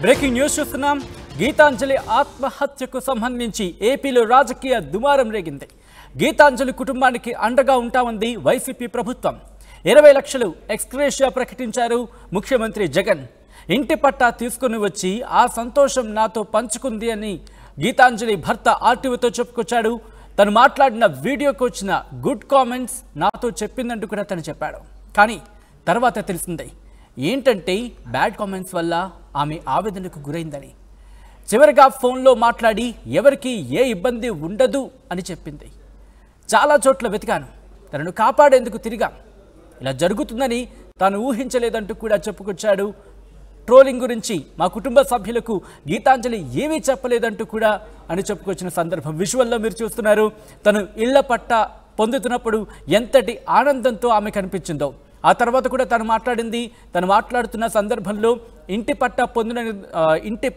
Breaking news చూస్తున్నాం. గీతాంజలి ఆత్మహత్యకు సంబంధించి ఏపీలో రాజకీయ దుమారం రేగింది. గీతాంజలి కుటుంబానికి అండగా ఉంటామంది వైసీపీ ప్రభుత్వం. 20 లక్షలు ఎక్స్గ్రేషియా ప్రకటించారు ముఖ్యమంత్రి జగన్. ఇంటి పట్టా తీసుకుని వచ్చి ఆ సంతోషం నాతో పంచుకుంది అని గీతాంజలి భర్త ఆర్టీవీతో చెప్పుకొచ్చాడు. తను మాట్లాడిన వీడియోకి వచ్చిన గుడ్ కామెంట్స్ నాతో చెప్పిందంటూ కూడా తను చెప్పాడు. కానీ తర్వాత తెలిసింది ఏంటంటే బ్యాడ్ కామెంట్స్ వల్ల ఆమె ఆవేదనకు గురైందని. చివరిగా ఫోన్లో మాట్లాడి ఎవరికి ఏ ఇబ్బంది ఉండదు అని చెప్పింది. చాలా చోట్ల వెతికాను, తనను కాపాడేందుకు తిరిగా, ఇలా జరుగుతుందని తాను ఊహించలేదంటూ కూడా చెప్పుకొచ్చాడు. ట్రోలింగ్ గురించి మా కుటుంబ సభ్యులకు గీతాంజలి ఏమీ చెప్పలేదంటూ కూడా అని చెప్పుకొచ్చిన సందర్భం విజువల్లో మీరు చూస్తున్నారు. తను ఇళ్ల పట్ట పొందుతున్నప్పుడు ఎంతటి ఆనందంతో ఆమె కనిపించిందో. ఆ తర్వాత కూడా తను మాట్లాడుతున్న సందర్భంలో ఇంటి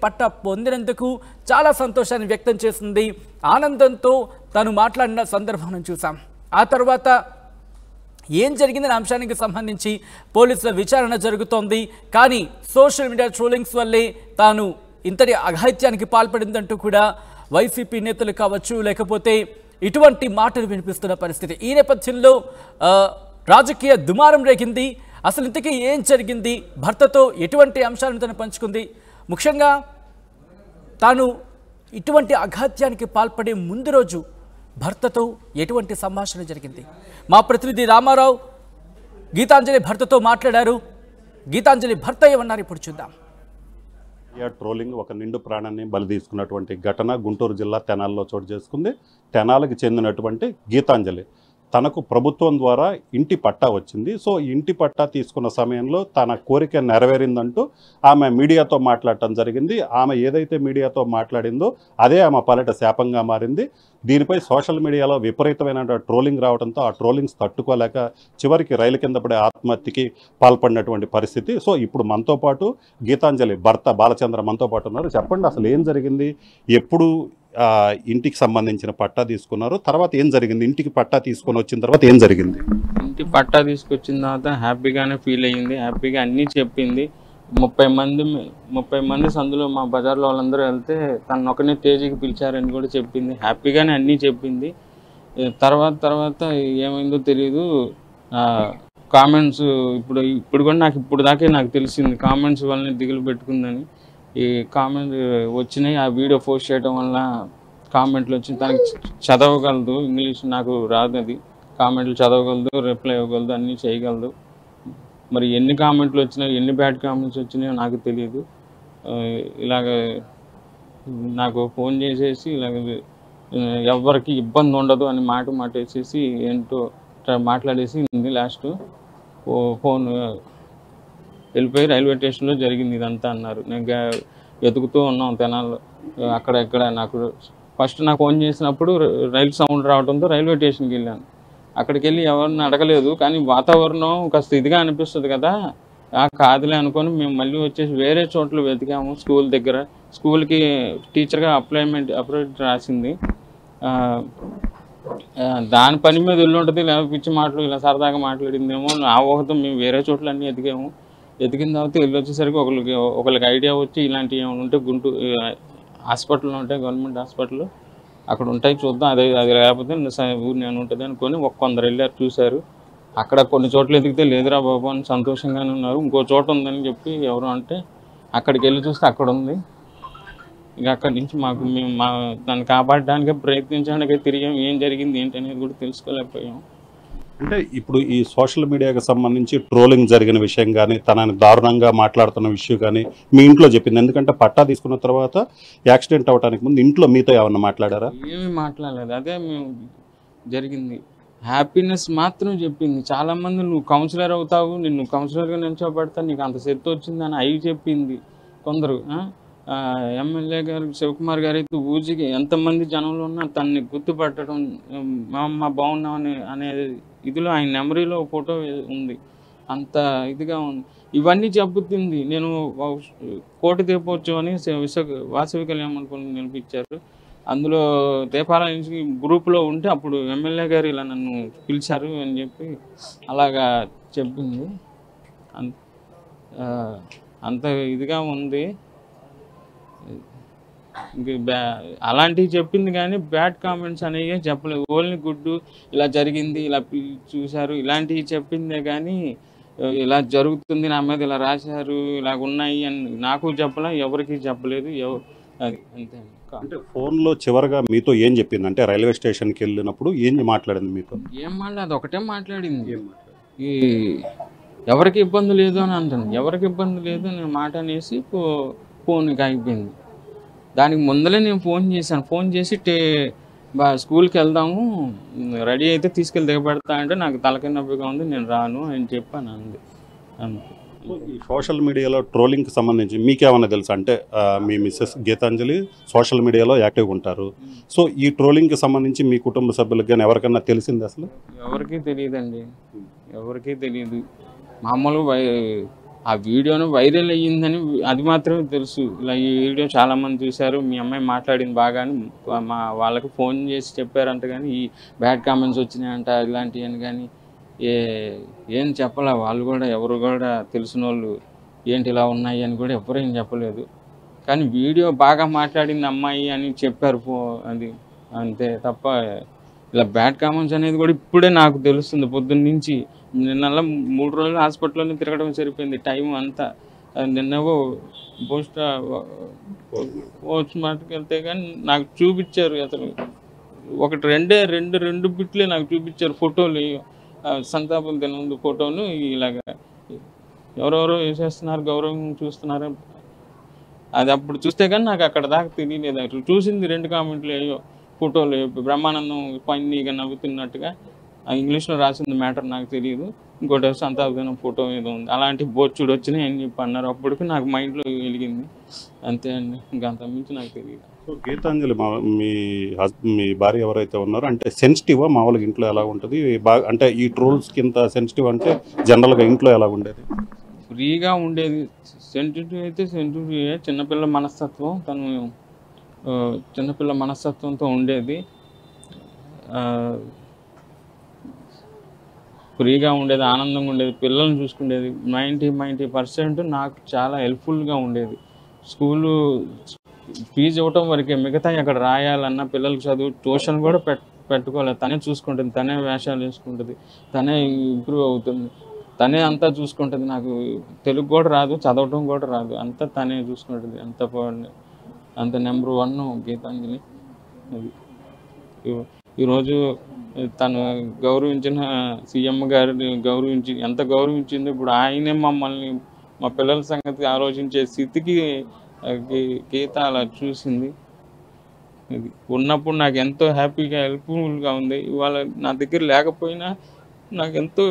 పట్ట పొందినందుకు చాలా సంతోషాన్ని వ్యక్తం చేసింది. ఆనందంతో తను మాట్లాడిన సందర్భం చూసాం. ఆ తర్వాత ఏం జరిగిందనే అంశానికి సంబంధించి పోలీసుల విచారణ జరుగుతోంది. కానీ సోషల్ మీడియా ట్రోలింగ్స్ వల్లే తాను ఇంతటి అఘాయిత్యానికి పాల్పడిందంటూ కూడా వైసీపీ నేతలు కావచ్చు, లేకపోతే ఇటువంటి మాటలు వినిపిస్తున్న పరిస్థితి. ఈ నేపథ్యంలో రాజకీయ దుమారం రేగింది. అసలు ఇంతకీ ఏం జరిగింది, భర్తతో ఎటువంటి అంశాలను తను పంచుకుంది, ముఖ్యంగా తాను ఇటువంటి అఘాత్యానికి పాల్పడే ముందు రోజు భర్తతో ఎటువంటి సంభాషణ జరిగింది. మా ప్రతినిధి రామారావు గీతాంజలి భర్తతో మాట్లాడారు. గీతాంజలి భర్త ఏమన్నారు ఇప్పుడు చూద్దాం. ట్రోలింగ్ ఒక నిండు ప్రాణాన్ని బలి తీసుకున్నటువంటి ఘటన గుంటూరు జిల్లా తెనాలిలో చోటు చేసుకుంది. తెనాలికి చెందినటువంటి గీతాంజలి తనకు ప్రభుత్వం ద్వారా ఇంటి పట్టా వచ్చింది. సో ఇంటి పట్టా తీసుకున్న సమయంలో తన కోరిక నెరవేరిందంటూ ఆమె మీడియాతో మాట్లాడటం జరిగింది. ఆమె ఏదైతే మీడియాతో మాట్లాడిందో అదే ఆమె పాలిట శాపంగా మారింది. దీనిపై సోషల్ మీడియాలో విపరీతమైన ట్రోలింగ్ రావడంతో ఆ ట్రోలింగ్స్ తట్టుకోలేక చివరికి రైలు కింద పడే ఆత్మహత్యకి పాల్పడినటువంటి పరిస్థితి. సో ఇప్పుడు మనతో పాటు గీతాంజలి భర్త బాలచంద్ర మనతో పాటు ఉన్నారు. చెప్పండి, అసలు ఏం జరిగింది, ఎప్పుడు ఇంటికి సంబంధించిన పట్టా తీసుకున్నారు, తర్వాత ఏం జరిగింది, ఇంటికి పట్టా తీసుకొని వచ్చిన తర్వాత ఏం జరిగింది? ఇంటి పట్టా తీసుకొచ్చిన తర్వాత హ్యాపీగానే ఫీల్ అయ్యింది, హ్యాపీగా అన్నీ చెప్పింది. 30 మంది సందులో మా బజార్లో వాళ్ళందరూ వెళ్తే తను ఒకనే తేజీకి పిలిచారని కూడా చెప్పింది. హ్యాపీగానే అన్నీ చెప్పింది. తర్వాత ఏమైందో తెలియదు. కామెంట్స్ ఇప్పుడు కూడా ఇప్పుడు దాకే నాకు తెలిసింది కామెంట్స్ వల్లనే దిగులు పెట్టుకుందని. ఈ కామెంట్ వచ్చినాయి, ఆ వీడియో పోస్ట్ చేయడం వల్ల కామెంట్లు వచ్చి తనకి చదవగలదు, ఇంగ్లీష్ నాకు రాదు, అది కామెంట్లు చదవగలదు, రిప్లై ఇవ్వగలదు, అన్నీ చేయగలదు. మరి ఎన్ని కామెంట్లు వచ్చినాయి, ఎన్ని బ్యాడ్ కామెంట్స్ వచ్చినాయో నాకు తెలియదు. ఇలాగ నాకు ఫోన్ చేసేసి ఇలాగ ఎవరికి ఇబ్బంది ఉండదు అని మాట వేసేసి ఏంటో మాట్లాడేసి లాస్ట్ ఫోన్ వెళ్ళిపోయి రైల్వే స్టేషన్లో జరిగింది ఇదంతా అన్నారు. నేను వెతుకుతూ ఉన్నాం తెనాల్లో, అక్కడ నాకు ఫస్ట్ నాకు ఫోన్ చేసినప్పుడు రైలు సౌండ్ రావడంతో రైల్వే స్టేషన్కి వెళ్ళాను. అక్కడికి వెళ్ళి ఎవరిని అడగలేదు, కానీ వాతావరణం కాస్త ఇదిగా అనిపిస్తుంది కదా, కాదులే అనుకొని మేము మళ్ళీ వచ్చేసి వేరే చోట్ల వెతికాము. స్కూల్ దగ్గర, స్కూల్కి టీచర్గా అప్లైమెంట్ రాసింది. దాని పని మీద వెళ్ళి ఉంటుంది, లేదా పిచ్చి మాటలు ఇలా సరదాగా మాట్లాడిందేమో ఆ ఊహతో మేము వేరే చోట్ల అన్నీ ఎతికిన తర్వాత వెళ్ళి వచ్చేసరికి ఒకరికి ఐడియా వచ్చి ఇలాంటివి ఏమైనా ఉంటే గుంటూరు హాస్పిటల్లో ఉంటాయి, గవర్నమెంట్ హాస్పిటల్ అక్కడ ఉంటాయి, చూద్దాం, అది లేకపోతే ఊరు నేను ఉంటుంది అనుకొని కొందరు వెళ్ళారు, చూశారు. అక్కడ కొన్ని చోట్ల ఎదిగితే లేదురా బాబు అని సంతోషంగానే ఉన్నారు. ఇంకో చోట ఉందని చెప్పి ఎవరు అంటే అక్కడికి వెళ్ళి చూస్తే అక్కడ ఉంది. ఇక అక్కడి నుంచి మేము దాన్ని కాపాడడానికి ప్రయత్నించడానికి తిరిగాం. ఏం జరిగింది ఏంటి అనేది కూడా తెలుసుకోలేకపోయాం. అంటే ఇప్పుడు ఈ సోషల్ మీడియాకి సంబంధించి ట్రోలింగ్ జరిగిన విషయం కానీ, తనని దారుణంగా మాట్లాడుతున్న విషయం కానీ మీ ఇంట్లో చెప్పింది? ఎందుకంటే పట్టా తీసుకున్న తర్వాత యాక్సిడెంట్ అవడానికి ముందు ఇంట్లో మీతో ఏమన్నా మాట్లాడారా? ఏమీ మాట్లాడలేదు, అదే మేము జరిగింది. హ్యాపీనెస్ మాత్రం చెప్పింది. చాలామంది నువ్వు కౌన్సిలర్ అవుతావు, నిన్ను కౌన్సిలర్గా నిల్చోబెడతా, నీకు అంత శక్తి వచ్చిందని అవి చెప్పింది కొందరు. ఎమ్మెల్యే గారు శివకుమార్ గారు అయితే ఊజికి ఎంతమంది జనంలో ఉన్నా తనని గుర్తుపట్టడం, మా బాగున్నామని అనే ఇదిలో ఆయన మెమరీలో ఫోటో ఉంది, అంత ఇదిగా ఉంది. ఇవన్నీ చెబుతుంది. నేను కోటి దీపోత్సవం అని వాసవి కళ్యాణ్ నిలిపించారు, అందులో దీపాల నుంచి గ్రూప్లో ఉంటే అప్పుడు ఎమ్మెల్యే గారు ఇలా నన్ను పిలిచారు అని చెప్పి అలాగా చెప్పింది. అంత ఇదిగా ఉంది. అలాంటివి చెప్పింది కానీ బ్యాడ్ కామెంట్స్ అనేవి చెప్పలేదు. ఓన్లీ గుడ్డు ఇలా జరిగింది, ఇలా చూశారు, ఇలాంటివి చెప్పిందే కానీ ఇలా జరుగుతుంది, నా మీద ఇలా రాశారు, ఇలా ఉన్నాయి అని నాకు చెప్పలే, ఎవరికి చెప్పలేదు. అది అంతే. అంటే ఫోన్లో చివరిగా మీతో ఏం చెప్పింది? అంటే రైల్వే స్టేషన్కి వెళ్ళినప్పుడు ఏం మాట్లాడింది మీతో? ఏం మాట్లాడదు, ఒకటే మాట్లాడింది. ఈ ఎవరికి ఇబ్బంది లేదు అని అంటుంది. ఎవరికి ఇబ్బంది లేదు నేను మాట అనేసి ఫోన్కి అయిపోయింది. దానికి ముందరే నేను ఫోన్ చేశాను. ఫోన్ చేసి స్కూల్కి వెళ్దాము, రెడీ అయితే తీసుకెళ్ళి దిగబెడతా అంటే నాకు తలకి నొప్పిగా ఉంది, నేను రాను అని చెప్పాను. అంది అంతే. ఈ సోషల్ మీడియాలో ట్రోలింగ్కి సంబంధించి మీకేమన్నా తెలుసా? అంటే మీ మిస్సెస్ గీతాంజలి సోషల్ మీడియాలో యాక్టివ్గా ఉంటారు. సో ఈ ట్రోలింగ్కి సంబంధించి మీ కుటుంబ సభ్యులకు కానీ ఎవరికన్నా తెలిసింది? అసలు ఎవరికీ తెలియదండి, ఎవరికీ తెలియదు. మామూలుగా ఆ వీడియోను వైరల్ అయ్యిందని అది మాత్రమే తెలుసు. ఇలా ఈ వీడియో చాలామంది చూశారు, మీ అమ్మాయి మాట్లాడింది బాగా అని వాళ్ళకి ఫోన్ చేసి చెప్పారంట. కానీ ఈ బ్యాడ్ కామెంట్స్ వచ్చినాయంట ఇలాంటివి అని కానీ ఏం చెప్పలే. వాళ్ళు కూడా ఎవరు కూడా తెలిసిన వాళ్ళు ఏంటి ఇలా ఉన్నాయి అని కూడా ఎవరు ఏం చెప్పలేదు. కానీ వీడియో బాగా మాట్లాడింది అమ్మాయి అని చెప్పారు. అది అంతే తప్ప ఇలా బ్యాడ్ కామెంట్స్ అనేది కూడా ఇప్పుడే నాకు తెలుస్తుంది. పొద్దున్న నుంచి నిన్న 3 రోజులు హాస్పిటల్లోనే తిరగడం సరిపోయింది టైం అంతా. నిన్నవో పోస్ట్ మార్ట్కి వెళ్తే కానీ నాకు చూపించారు. అసలు ఒకటి రెండు బిట్లే నాకు చూపించారు ఫోటోలు, సంతాపం తినందు ఫోటోలు. ఇలాగా ఎవరెవరో వేసేస్తున్నారు, గౌరవం చూస్తున్నారు. అది అప్పుడు చూస్తే కానీ నాకు అక్కడ దాకా తెలియలేదు. అసలు చూసింది 2 కామెంట్లు అయ్యో ఫోటోలు, బ్రహ్మానందం పన్నీగా నవ్వుతున్నట్టుగా ఇంగ్లీష్లో రాసింది మ్యాటర్ నాకు తెలియదు. ఇంకోటి సంతాపదినం ఫోటో ఏదో ఉంది. అలాంటి బోర్చుడు వచ్చినాయి అని చెప్పి అన్నారు. అప్పటికి నాకు మైండ్లో వెలిగింది. అంతే అండి, ఇంకా అంత మించి నాకు తెలియదు. సో గీతాంజలి మీ భార్య ఎవరైతే ఉన్నారో అంటే సెన్సిటివా? మామూలుగా ఇంట్లో ఎలా ఉంటుంది? బాగా అంటే ఈ ట్రోల్స్కి ఇంత సెన్సిటివ్ అంటే జనరల్గా ఇంట్లో ఎలా ఉండేది? ఫ్రీగా ఉండేది. సెన్సిటివ్ అయితే సెన్సిటివ్, చిన్నపిల్ల మనస్తత్వం, తను చిన్నపిల్ల మనస్తత్వంతో ఉండేది. ఫ్రీగా ఉండేది, ఆనందంగా ఉండేది, పిల్లల్ని చూసుకునేది. 90% నాకు చాలా హెల్ప్ఫుల్గా ఉండేది. స్కూలు ఫీజు ఇవ్వటం వరకే, మిగతా అక్కడ రాయాలన్నా పిల్లలకి చదువు ట్యూషన్ కూడా పెట్టుకోలేదు. తనే చూసుకుంటుంది, తనే వేషాలు వేసుకుంటుంది, తనే ఇంప్రూవ్ అవుతుంది, తనే అంతా చూసుకుంటుంది. నాకు తెలుగు కూడా రాదు, చదవటం కూడా రాదు, అంతా తనే చూసుకుంటుంది. అంత నెంబర్ 1 గీతాంజలి. ఈరోజు తను గౌరవించిన సీఎం గారిని ఎంత గౌరవించిందో, ఇప్పుడు ఆయనే మమ్మల్ని మా పిల్లల సంగతి ఆలోచించే స్థితికి గీత అలా చూసింది. ఇది ఉన్నప్పుడు నాకు ఎంతో హ్యాపీగా హెల్ప్ఫుల్గా ఉంది. ఇవాళ నా దగ్గర లేకపోయినా నాకు ఎంతో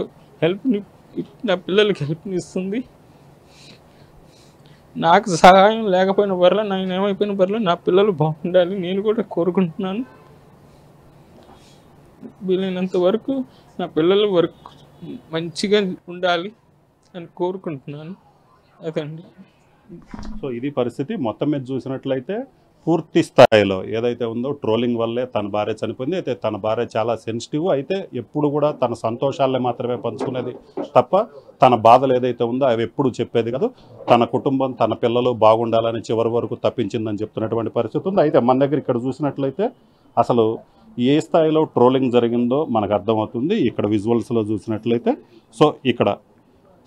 నా పిల్లలకి హెల్ప్ని ఇస్తుంది. నాకు సహాయం లేకపోయిన పర్లేదు, నేను ఏమైపోయిన పర్లేదు, నా పిల్లలు బాగుండాలి నేను కూడా కోరుకుంటున్నాను. వీలైనంత వరకు నా పిల్లల వరకు మంచిగా ఉండాలి అని కోరుకుంటున్నాను. అదండి. సో ఇది పరిస్థితి. మొత్తం మీద చూసినట్లయితే పూర్తి స్థాయిలో ఏదైతే ఉందో ట్రోలింగ్ వల్లే తన భార్య చనిపోయింది. అయితే తన భార్య చాలా సెన్సిటివ్, అయితే ఎప్పుడు కూడా తన సంతోషాలే మాత్రమే పంచుకునేది తప్ప తన బాధలు ఏదైతే ఉందో అవి ఎప్పుడు చెప్పేది కాదు. తన కుటుంబం, తన పిల్లలు బాగుండాలని చివరి వరకు తప్పించిందని చెప్తున్నటువంటి పరిస్థితి ఉంది. అయితే మన దగ్గర ఇక్కడ చూసినట్లయితే అసలు ఏ స్థాయిలో ట్రోలింగ్ జరిగిందో మనకు అర్థమవుతుంది. ఇక్కడ విజువల్స్లో చూసినట్లయితే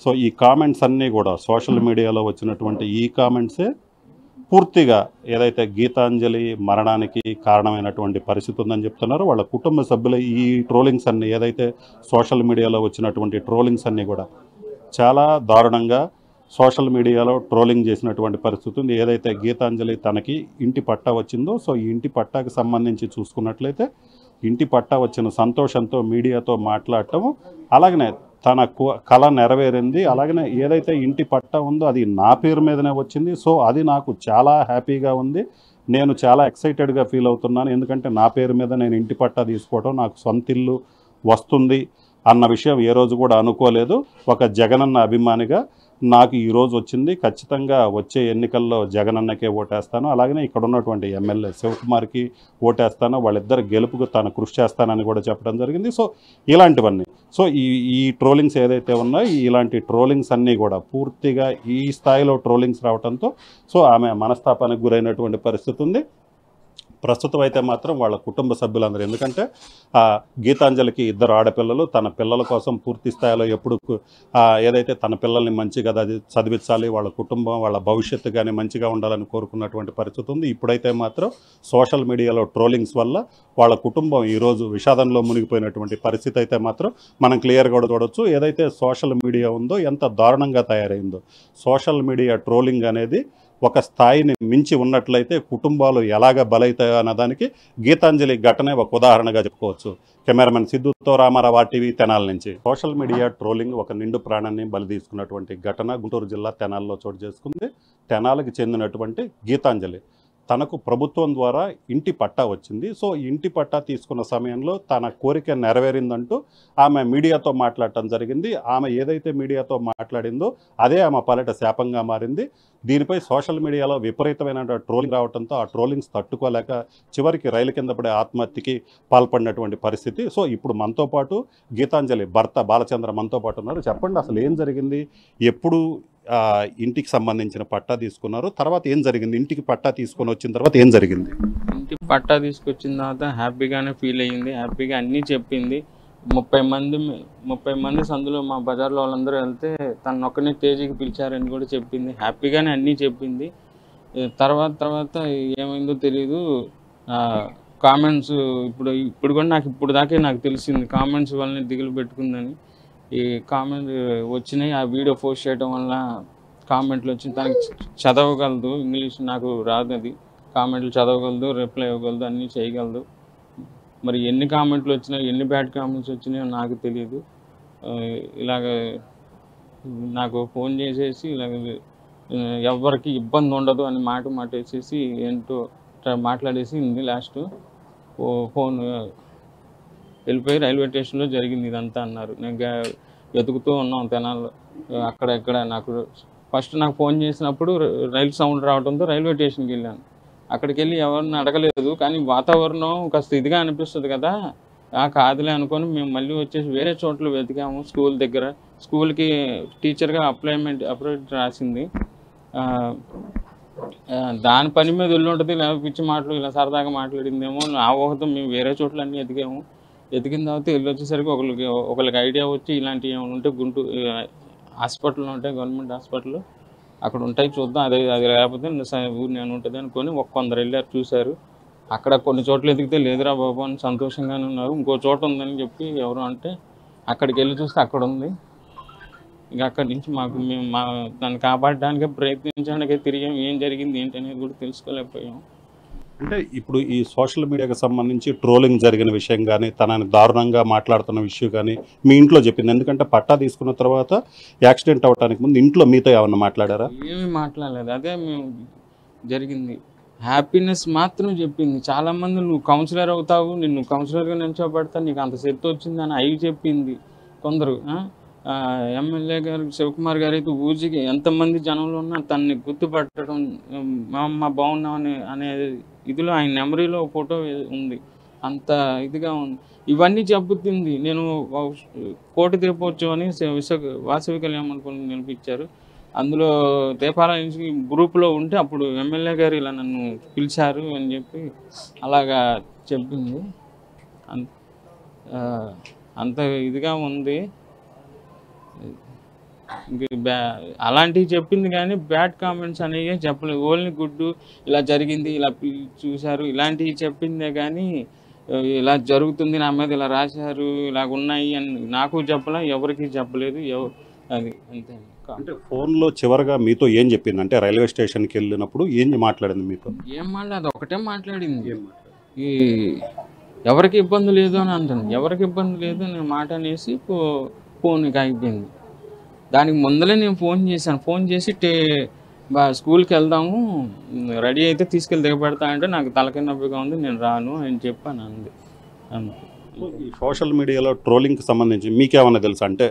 సో ఈ కామెంట్స్ అన్నీ కూడా సోషల్ మీడియాలో వచ్చినటువంటి ఈ కామెంట్సే పూర్తిగా ఏదైతే గీతాంజలి మరణానికి కారణమైనటువంటి పరిస్థితి ఉందని చెప్తున్నారు వాళ్ళ కుటుంబ సభ్యులు. ఈ ట్రోలింగ్స్ అన్నీ ఏదైతే సోషల్ మీడియాలో వచ్చినటువంటి ట్రోలింగ్స్ అన్నీ కూడా చాలా దారుణంగా సోషల్ మీడియాలో ట్రోలింగ్ చేసినటువంటి పరిస్థితి ఉంది. ఏదైతే గీతాంజలి తనకి ఇంటి పట్టా వచ్చిందో, సో ఈ ఇంటి పట్టాకి సంబంధించి చూసుకున్నట్లయితే ఇంటి పట్టా వచ్చిన సంతోషంతో మీడియాతో మాట్లాడటము, అలాగనే తన కళ నెరవేరింది, అలాగనే ఏదైతే ఇంటి పట్టా ఉందో అది నా పేరు మీదనే వచ్చింది. సో అది నాకు చాలా హ్యాపీగా ఉంది, నేను చాలా ఎక్సైటెడ్గా ఫీల్ అవుతున్నాను. ఎందుకంటే నా పేరు మీద నేను ఇంటి పట్టా తీసుకోవడం, నాకు సొంత ఇల్లు వస్తుంది అన్న విషయం ఏ రోజు కూడా అనుకోలేదు. ఒక జగనన్న అభిమానిగా నాకు ఈరోజు వచ్చింది. ఖచ్చితంగా వచ్చే ఎన్నికల్లో జగనన్నకే ఓటేస్తాను, అలాగనే ఇక్కడ ఉన్నటువంటి ఎమ్మెల్యే శివకుమార్కి ఓటేస్తాను, వాళ్ళిద్దరు గెలుపుకు తాను కృషి చేస్తానని కూడా చెప్పడం జరిగింది. సో ఇలాంటివన్నీ, సో ఈ ట్రోలింగ్స్ ఏదైతే ఉన్నాయో ఇలాంటి ట్రోలింగ్స్ అన్నీ కూడా పూర్తిగా ఈ స్థాయిలో ట్రోలింగ్స్ రావడంతో సో ఆమె మనస్తాపానికి గురైనటువంటి పరిస్థితి ఉంది. ప్రస్తుతం అయితే మాత్రం వాళ్ళ కుటుంబ సభ్యులందరూ, ఎందుకంటే గీతాంజలికి 2 ఆడపిల్లలు, తన పిల్లల కోసం పూర్తి స్థాయిలో ఎప్పుడు ఏదైతే తన పిల్లల్ని మంచిగా చదివించాలి, వాళ్ళ కుటుంబం వాళ్ళ భవిష్యత్తు కానీ మంచిగా ఉండాలని కోరుకున్నటువంటి పరిస్థితి ఉంది. ఇప్పుడైతే మాత్రం సోషల్ మీడియాలో ట్రోలింగ్స్ వల్ల వాళ్ళ కుటుంబం ఈరోజు విషాదంలో మునిగిపోయినటువంటి పరిస్థితి అయితే మాత్రం మనం క్లియర్గా కూడా చూడవచ్చు. ఏదైతే సోషల్ మీడియా ఉందో ఎంత దారుణంగా తయారైందో, సోషల్ మీడియా ట్రోలింగ్ అనేది ఒక స్థాయిని మించి ఉన్నట్లయితే కుటుంబాలు ఎలాగ బలైతాయో అన్నదానికి గీతాంజలి ఘటనే ఒక ఉదాహరణగా చెప్పుకోవచ్చు. కెమెరామెన్ సిద్ధుతో రామారావు టీవీ తెనాల నుంచి. సోషల్ మీడియా ట్రోలింగ్ ఒక నిండు ప్రాణాన్ని బలి తీసుకున్నటువంటి ఘటన గుంటూరు జిల్లా తెనాల్లో చోటు చేసుకుంది. తెనాలకు చెందినటువంటి గీతాంజలి తనకు ప్రభుత్వం ద్వారా ఇంటి పట్టా వచ్చింది. సో ఇంటి పట్టా తీసుకున్న సమయంలో తన కోరిక నెరవేరిందంటూ ఆమె మీడియాతో మాట్లాడటం జరిగింది. ఆమె ఏదైతే మీడియాతో మాట్లాడిందో అదే ఆమె పాలిట శాపంగా మారింది. దీనిపై సోషల్ మీడియాలో విపరీతమైన ట్రోలింగ్ రావడంతో ఆ ట్రోలింగ్స్ తట్టుకోలేక చివరికి రైలు కింద పడే ఆత్మహత్యకి పాల్పడినటువంటి పరిస్థితి. సో ఇప్పుడు మనతో పాటు గీతాంజలి భర్త బాలచంద్ర మనతో పాటు ఉన్నారు. చెప్పండి, అసలు ఏం జరిగింది, ఎప్పుడు ఇంటికి సంబంధించిన పట్టా తీసుకున్నారు, తర్వాత ఏం జరిగింది, ఇంటికి పట్టా తీసుకొని వచ్చిన తర్వాత ఏం జరిగింది? ఇంటి పట్టా తీసుకొచ్చిన తర్వాత హ్యాపీగానే ఫీల్ అయ్యింది, హ్యాపీగా అన్నీ చెప్పింది. 30 మంది సందులో మా బజార్లో వాళ్ళందరూ వెళ్తే తను ఒక్కనే స్టేజీకి పిలిచారని కూడా చెప్పింది. హ్యాపీగానే అన్నీ చెప్పింది. తర్వాత ఏమైందో తెలియదు. కామెంట్స్ ఇప్పుడు కూడా ఇప్పుడు దాకే నాకు తెలిసింది కామెంట్స్ వల్లనే దిగులు పెట్టుకుందని. ఈ కామెంట్ వచ్చినాయి, ఆ వీడియో పోస్ట్ చేయడం వల్ల కామెంట్లు వచ్చి తనకి చదవగలదు, ఇంగ్లీష్ నాకు రాదు, అది కామెంట్లు చదవగలదు, రిప్లై ఇవ్వగలదు, అన్నీ చేయగలదు. మరి ఎన్ని కామెంట్లు వచ్చినాయి, ఎన్ని బ్యాడ్ కామెంట్స్ వచ్చినాయో నాకు తెలియదు. ఇలాగ నాకు ఫోన్ చేసేసి ఇలాగ ఎవరికి ఇబ్బంది ఉండదు అని మాట వేసేసి ఏంటో మాట్లాడేసి లాస్ట్ ఫోన్ వెళ్ళిపోయి రైల్వే స్టేషన్లో జరిగింది ఇదంతా అన్నారు. నేను వెతుకుతూ ఉన్నాం తెనాల్లో అక్కడ నాకు ఫస్ట్ నాకు ఫోన్ చేసినప్పుడు రైలు సౌండ్ రావడంతో రైల్వే స్టేషన్కి వెళ్ళాను. అక్కడికి వెళ్ళి ఎవరిని అడగలేదు, కానీ వాతావరణం కాస్త ఇదిగా అనిపిస్తుంది కదా, కాదులే అనుకొని మేము మళ్ళీ వచ్చేసి వేరే చోట్ల వెతికాము. స్కూల్ దగ్గర, స్కూల్కి టీచర్గా అప్లైమెంట్ రాసింది. దాని పని మీద వెళ్ళి ఉంటుంది, ఇలా పిచ్చి మాటలు ఇలా సరదాగా మాట్లాడిందేమో ఆ ఊహతో మేము వేరే చోట్ల అన్నీ ఎతికిన తర్వాత వెళ్ళి వచ్చేసరికి ఒకరికి ఐడియా వచ్చి ఇలాంటివి ఏమైనా ఉంటే గుంటూరు హాస్పిటల్లో ఉంటాయి, గవర్నమెంట్ హాస్పిటల్ అక్కడ ఉంటాయి, చూద్దాం, అది లేకపోతే ఊరు నేను ఉంటుంది అనుకొని కొందరు వెళ్ళారు, చూశారు. అక్కడ కొన్ని చోట్ల ఎదిగితే లేదురా బాబు అని సంతోషంగానే ఉన్నారు. ఇంకో చోట ఉందని చెప్పి ఎవరు అంటే అక్కడికి వెళ్ళి చూస్తే అక్కడ ఉంది. ఇక అక్కడి నుంచి మేము దాన్ని కాపాడడానికి ప్రయత్నించడానికి తిరిగాం. ఏం జరిగింది ఏంటి అనేది కూడా తెలుసుకోలేకపోయాం. అంటే ఇప్పుడు ఈ సోషల్ మీడియాకి సంబంధించి ట్రోలింగ్ జరిగిన విషయం కానీ, తనని దారుణంగా మాట్లాడుతున్న విషయం కానీ మీ ఇంట్లో చెప్పింది? ఎందుకంటే పట్టా తీసుకున్న తర్వాత యాక్సిడెంట్ అవ్వడానికి ముందు ఇంట్లో మీతో ఏమన్నా మాట్లాడారా? ఏమీ మాట్లాడలేదు, అదే మేము జరిగింది. హ్యాపీనెస్ మాత్రం చెప్పింది. చాలామంది నువ్వు కౌన్సిలర్ అవుతావు, నిన్ను కౌన్సిలర్గా నిల్చోబెడతా, నీకు అంత శక్తి వచ్చిందని అవి చెప్పింది కొందరు. ఎమ్మెల్యే గారు శివకుమార్ గారు అయితే ఊజికి ఎంతమంది జనంలో ఉన్నా తనని గుర్తుపట్టడం, మా అమ్మ బాగున్నామని అనే ఇదిలో ఆయన మెమరీలో ఫోటో ఉంది, అంత ఇదిగా ఉంది. ఇవన్నీ చెబుతుంది. నేను కోటి తీర్పొచ్చు అని వాసవి కళ్యాణ్ అనుకుని నిలిపించారు. అందులో దీపాల నుంచి గ్రూప్లో ఉంటే అప్పుడు ఎమ్మెల్యే గారు ఇలా నన్ను పిలిచారు అని చెప్పి అలాగా చెప్పింది. అంత ఇదిగా ఉంది. అలాంటివి చెప్పింది కానీ బ్యాడ్ కామెంట్స్ అనేవి చెప్పలేదు. ఓన్లీ గుడ్డు ఇలా జరిగింది, ఇలా చూశారు, ఇలాంటివి చెప్పిందే కానీ ఇలా జరుగుతుంది, నా మీద ఇలా రాశారు, ఇలాగ ఉన్నాయి అని నాకు చెప్పలే, ఎవరికి చెప్పలేదు. అది అంతే. అంటే ఫోన్లో చివరిగా మీతో ఏం చెప్పింది? అంటే రైల్వే స్టేషన్కి వెళ్ళినప్పుడు ఏం మాట్లాడింది మీతో? ఏం మాట్లాడదు, ఒకటే మాట్లాడింది. ఈ ఎవరికి ఇబ్బంది లేదు అని అంటుంది. ఎవరికి ఇబ్బంది లేదు నేను మాట అనేసి ఫోన్కి ఆగిపోయింది. దానికి ముందలే నేను ఫోన్ చేశాను. ఫోన్ చేసి స్కూల్కి వెళ్దాము, రెడీ అయితే తీసుకెళ్ళి దిగబెడతా అంటే నాకు తలకి నొప్పిగా ఉంది, నేను రాను అని చెప్పాను. అంది. ఈ సోషల్ మీడియాలో ట్రోలింగ్కి సంబంధించి మీకేమన్నా తెలుసా? అంటే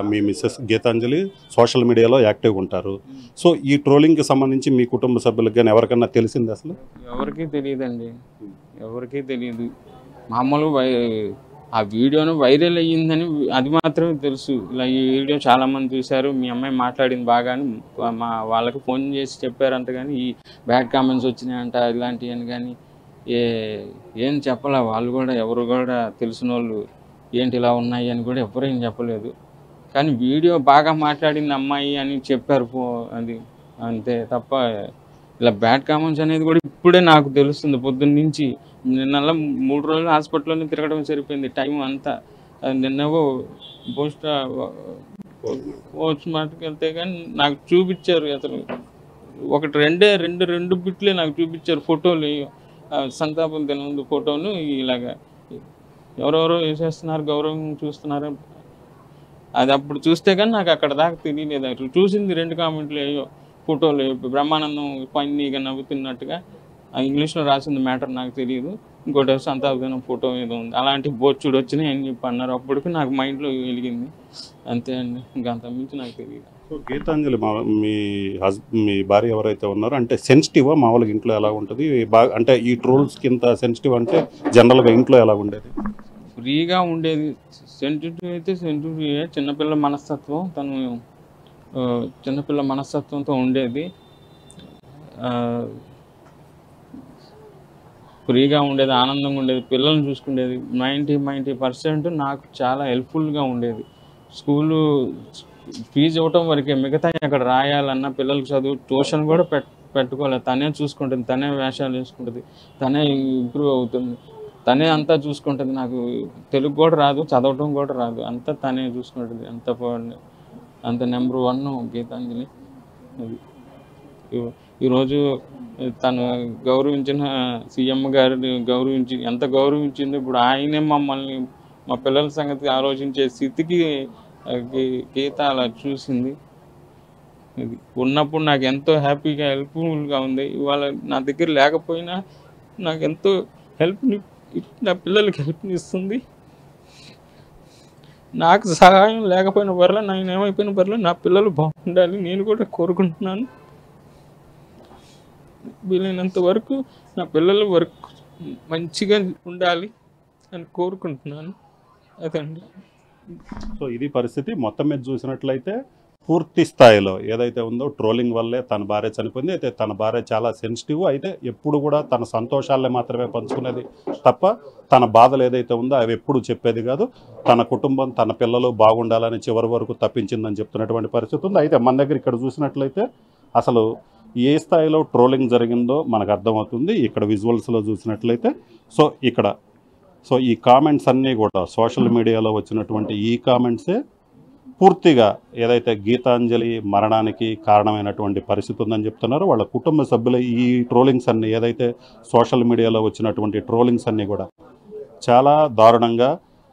మీ మిస్సెస్ గీతాంజలి సోషల్ మీడియాలో యాక్టివ్గా ఉంటారు. సో ఈ ట్రోలింగ్కి సంబంధించి మీ కుటుంబ సభ్యులకు కానీ ఎవరికన్నా తెలిసింది? అసలు ఎవరికీ తెలియదండి, ఎవరికీ తెలియదు. మామూలు ఆ వీడియోను వైరల్ అయ్యిందని అది మాత్రమే తెలుసు. ఇలా ఈ వీడియో చాలామంది చూశారు, మీ అమ్మాయి మాట్లాడింది బాగా అని వాళ్ళకి ఫోన్ చేసి చెప్పారంట. కానీ ఈ బ్యాడ్ కామెంట్స్ వచ్చినాయంట ఇలాంటివి అని కానీ ఏం చెప్పలే. వాళ్ళు కూడా ఎవరు కూడా తెలిసిన వాళ్ళు ఏంటి ఇలా ఉన్నాయి అని కూడా ఎవరు ఏం చెప్పలేదు. కానీ వీడియో బాగా మాట్లాడింది అమ్మాయి అని చెప్పారు. అది అంతే తప్ప ఇలా బ్యాడ్ కామెంట్స్ అనేది కూడా ఇప్పుడే నాకు తెలుస్తుంది. పొద్దున్న నుంచి నిన్న 3 రోజులు హాస్పిటల్లోనే తిరగడం సరిపోయింది టైం అంతా. నిన్నవో పోస్ట్ మార్ట్కి వెళ్తే కానీ నాకు చూపించారు. అసలు ఒకటి రెండు బిట్లే నాకు చూపించారు ఫోటోలు. సంతాపం తినందు ఫోటోను ఇలాగా ఎవరెవరో వేసేస్తున్నారు, గౌరవం చూస్తున్నారు. అది అప్పుడు చూస్తే కానీ నాకు అక్కడ దాకా తెలియలేదు. అసలు చూసింది 2 కామెంట్లు అయ్యో ఫోటోలు బ్రహ్మానందం ఫన్నీగా నవ్వుతున్నట్టుగా ఇంగ్లీష్లో రాసింది మ్యాటర్ నాకు తెలియదు. ఇంకోటి సంతాపదినం ఫోటో ఏదో ఉంది. అలాంటి బొచ్చుడు వచ్చినాయి అని చెప్పి అన్నారు. అప్పటికి నాకు మైండ్లో వెలిగింది. అంతే అండి, ఇంకా అంత మించి నాకు తెలియదు. సో గీతాంజలి మీ భార్య ఎవరైతే ఉన్నారో అంటే సెన్సిటివా మామూలుగా ఇంట్లో ఎలా ఉంటుంది? బాగా అంటే ఈ ట్రోల్స్కి ఇంత సెన్సిటివ్ అంటే జనరల్గా ఇంట్లో ఎలా ఉండేది? ఫ్రీగా ఉండేది. సెన్సిటివ్ అయితే సెన్సిటివ్, చిన్నపిల్ల మనస్తత్వం, తను చిన్నపిల్ల మనస్తత్వంతో ఉండేది. ఫ్రీగా ఉండేది, ఆనందంగా ఉండేది, పిల్లల్ని చూసుకునేది. 90% నాకు చాలా హెల్ప్ఫుల్గా ఉండేది. స్కూలు ఫీజు ఇవ్వటం వరకే, మిగతా అక్కడ రాయాలన్నా పిల్లలకి చదువు ట్యూషన్ కూడా పెట్టుకోలేదు. తనే చూసుకుంటుంది, తనే వేషాలు వేసుకుంటుంది, తనే ఇంప్రూవ్ అవుతుంది, తనే అంతా చూసుకుంటుంది. నాకు తెలుగు కూడా రాదు, చదవటం కూడా రాదు, అంతా తనే చూసుకుంటుంది. అంత నెంబర్ 1 గీతాంజలి. అది ఈరోజు తను గౌరవించిన సీఎం గారిని ఎంత గౌరవించింది. ఇప్పుడు ఆయనే మమ్మల్ని, మా పిల్లల సంగతి ఆలోచించే స్థితికి గీత అలా చూసింది. ఇది ఉన్నప్పుడు నాకు ఎంతో హ్యాపీగా హెల్ప్ఫుల్గా ఉంది. ఇవాళ నా దగ్గర లేకపోయినా నాకు ఎంతో హెల్ప్ని, నా పిల్లలకి హెల్ప్ని ఇస్తుంది. నాకు సహాయం లేకపోయిన పర్లే, నేను ఏమైపోయిన పర్లే, నా పిల్లలు బాగుండాలి నేను కూడా కోరుకుంటున్నాను. వీలైనంత వరకు నా పిల్లల వరకు మంచిగా ఉండాలి అని కోరుకుంటున్నాను. అదండి. సో ఇది పరిస్థితి. మొత్తం మీద చూసినట్లయితే పూర్తి స్థాయిలో ఏదైతే ఉందో ట్రోలింగ్ వల్లే తన భార్య చనిపోయింది. అయితే తన భార్య చాలా సెన్సిటివ్. అయితే ఎప్పుడు కూడా తన సంతోషాలే మాత్రమే పంచుకునేది తప్ప తన బాధలు ఏదైతే ఉందో అవి ఎప్పుడు చెప్పేది కాదు. తన కుటుంబం, తన పిల్లలు బాగుండాలని చివరి వరకు తప్పించిందని చెప్తున్నటువంటి పరిస్థితి ఉంది. అయితే మన దగ్గర ఇక్కడ చూసినట్లయితే అసలు ఏ స్థాయిలో ట్రోలింగ్ జరిగిందో మనకు అర్థమవుతుంది. ఇక్కడ విజువల్స్లో చూసినట్లయితే సో ఈ కామెంట్స్ అన్నీ కూడా సోషల్ మీడియాలో వచ్చినటువంటి ఈ కామెంట్సే పూర్తిగా ఏదైతే గీతాంజలి మరణానికి కారణమైనటువంటి పరిస్థితి ఉందని చెప్తున్నారో వాళ్ళ కుటుంబ సభ్యుల ఈ ట్రోలింగ్స్ అన్నీ, ఏదైతే సోషల్ మీడియాలో వచ్చినటువంటి ట్రోలింగ్స్ అన్నీ కూడా చాలా దారుణంగా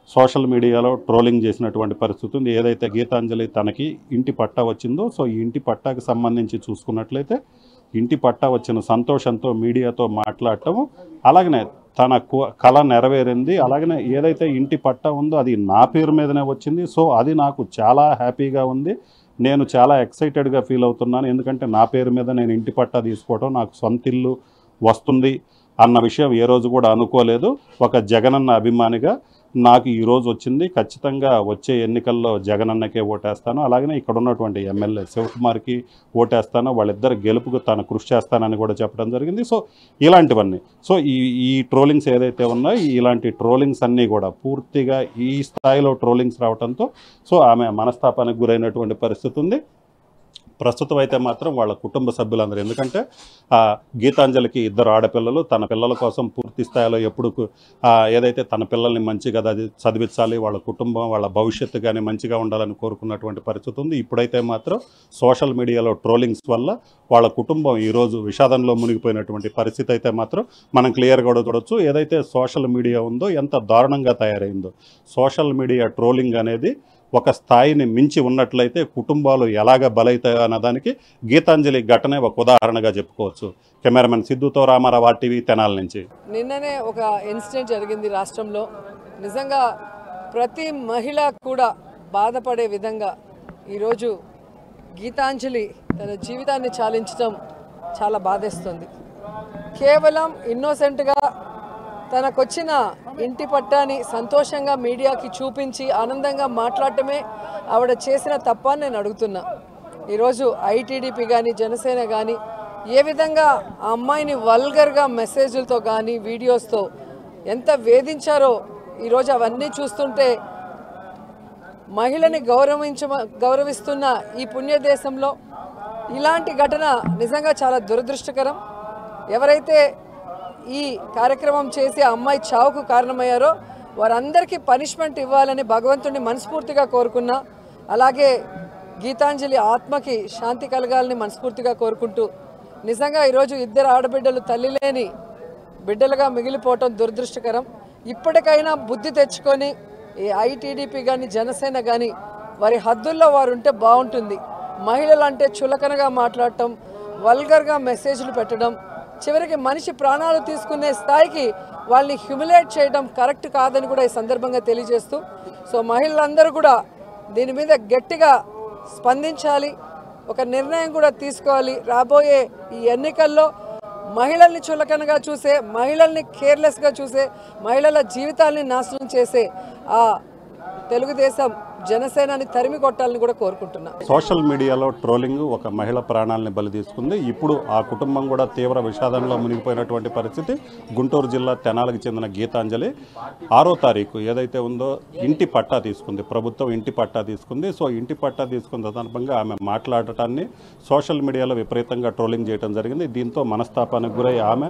సోషల్ మీడియాలో ట్రోలింగ్ చేసినటువంటి పరిస్థితి ఉంది. ఏదైతే గీతాంజలి తనకి ఇంటి పట్టా వచ్చిందో, సో ఈ ఇంటి పట్టాకి సంబంధించి చూసుకున్నట్లయితే ఇంటి పట్టా వచ్చిన సంతోషంతో మీడియాతో మాట్లాడటం, అలాగనే తన కళ నెరవేరింది, అలాగనే ఏదైతే ఇంటి పట్టా ఉందో అది నా పేరు మీదనే వచ్చింది, సో అది నాకు చాలా హ్యాపీగా ఉంది, నేను చాలా ఎక్సైటెడ్గా ఫీల్ అవుతున్నాను. ఎందుకంటే నా పేరు మీద నేను ఇంటి పట్టా తీసుకోవడం, నాకు సొంత ఇల్లు వస్తుంది అన్న విషయం ఏ రోజు కూడా అనుకోలేదు. ఒక జగనన్న అభిమానిగా నాకు ఈరోజు వచ్చింది. ఖచ్చితంగా వచ్చే ఎన్నికల్లో జగనన్నకే ఓటేస్తాను, అలాగనే ఇక్కడ ఉన్నటువంటి ఎమ్మెల్యే శివకుమార్కి ఓటేస్తాను, వాళ్ళిద్దరు గెలుపుకు తాను కృషి చేస్తానని కూడా చెప్పడం జరిగింది. సో ఇలాంటివన్నీ, సో ఈ ట్రోలింగ్స్ ఏదైతే ఉన్నాయో ఇలాంటి ట్రోలింగ్స్ అన్నీ కూడా పూర్తిగా ఈ స్థాయిలో ట్రోలింగ్స్ రావడంతో సో ఆమె మనస్తాపానికి గురైనటువంటి పరిస్థితి ఉంది. ప్రస్తుతం అయితే మాత్రం వాళ్ళ కుటుంబ సభ్యులందరూ, ఎందుకంటే గీతాంజలికి 2 ఆడపిల్లలు, తన పిల్లల కోసం పూర్తి స్థాయిలో ఎప్పుడు ఏదైతే తన పిల్లల్ని మంచిగా చదివించాలి, వాళ్ళ కుటుంబం, వాళ్ళ భవిష్యత్తు కానీ మంచిగా ఉండాలని కోరుకున్నటువంటి పరిస్థితి ఉంది. ఇప్పుడైతే మాత్రం సోషల్ మీడియాలో ట్రోలింగ్స్ వల్ల వాళ్ళ కుటుంబం ఈరోజు విషాదంలో మునిగిపోయినటువంటి పరిస్థితి అయితే మాత్రం మనం క్లియర్గా కూడా చూడొచ్చు. ఏదైతే సోషల్ మీడియా ఉందో ఎంత దారుణంగా తయారైందో, సోషల్ మీడియా ట్రోలింగ్ అనేది ఒక స్థాయిని మించి ఉన్నట్లయితే కుటుంబాలు ఎలాగ బలైతాయో అన్నదానికి గీతాంజలి ఘటనే ఒక ఉదాహరణగా చెప్పుకోవచ్చు. కెమెరామెన్ సిద్ధుతో రామారావు, RTV, తెనాలి నుంచి. నిన్ననే ఒక ఇన్సిడెంట్ జరిగింది రాష్ట్రంలో. నిజంగా ప్రతి మహిళ కూడా బాధపడే విధంగా ఈరోజు గీతాంజలి తన జీవితాన్ని చాలించడం చాలా బాధేస్తుంది. కేవలం ఇన్నోసెంట్గా తనకొచ్చిన ఇంటి పట్టాని సంతోషంగా మీడియాకి చూపించి ఆనందంగా మాట్లాడటమే ఆవిడ చేసిన తప్పని నేను అడుగుతున్నా. ఈరోజు ITDP కానీ, జనసేన కానీ ఏ విధంగా ఆ అమ్మాయిని వల్గర్గా మెసేజ్లతో కానీ వీడియోస్తో ఎంత వేధించారో ఈరోజు అవన్నీ చూస్తుంటే మహిళని గౌరవిస్తున్న ఈ పుణ్యదేశంలో ఇలాంటి ఘటన నిజంగా చాలా దురదృష్టకరం. ఎవరైతే ఈ కార్యక్రమం చేసి ఆ అమ్మాయి చావుకు కారణమయ్యారో వారందరికీ పనిష్మెంట్ ఇవ్వాలని భగవంతుడిని మనస్ఫూర్తిగా కోరుకున్నా. అలాగే గీతాంజలి ఆత్మకి శాంతి కలగాలని మనస్ఫూర్తిగా కోరుకుంటూ నిజంగా ఈరోజు ఇద్దరు ఆడబిడ్డలు తల్లి లేని బిడ్డలుగా మిగిలిపోవటం దురదృష్టకరం. ఇప్పటికైనా బుద్ధి తెచ్చుకొని ఈ ఐటీడీపీ కానీ జనసేన కానీ వారి హద్దుల్లో వారు ఉంటే బాగుంటుంది. మహిళలు అంటే చులకనగా మాట్లాడటం, వల్గర్గా మెసేజ్లు పెట్టడం, చివరికి మనిషి ప్రాణాలు తీసుకునే స్థాయికి వాళ్ళని హ్యూమిలేట్ చేయడం కరెక్ట్ కాదని కూడా ఈ సందర్భంగా తెలియజేస్తూ, సో మహిళలందరూ కూడా దీని మీద గట్టిగా స్పందించాలి, ఒక నిర్ణయం కూడా తీసుకోవాలి. రాబోయే ఈ ఎన్నికల్లో మహిళల్ని చులకనగా చూసే, మహిళల్ని కేర్లెస్గా చూసే, మహిళల జీవితాల్ని నాశనం చేసే ఆ తెలుగుదేశం జనసేనని తరిమి కొట్టాలని కూడా కోరుకుంటున్నా. సోషల్ మీడియాలో ట్రోలింగ్ ఒక మహిళ ప్రాణాలని బలి తీసుకుంది. ఇప్పుడు ఆ కుటుంబం కూడా తీవ్ర విషాదంలో మునిగిపోయినటువంటి పరిస్థితి. గుంటూరు జిల్లా తెనాలకు చెందిన గీతాంజలి 6వ తారీఖు ఏదైతే ఉందో ఇంటి పట్టా తీసుకుంది, ప్రభుత్వం ఇంటి పట్టా తీసుకుంది. సో ఇంటి పట్టా తీసుకున్న సందర్భంగా ఆమె మాట్లాడటాన్ని సోషల్ మీడియాలో విపరీతంగా ట్రోలింగ్ చేయడం జరిగింది. దీంతో మనస్తాపానికి గురై ఆమె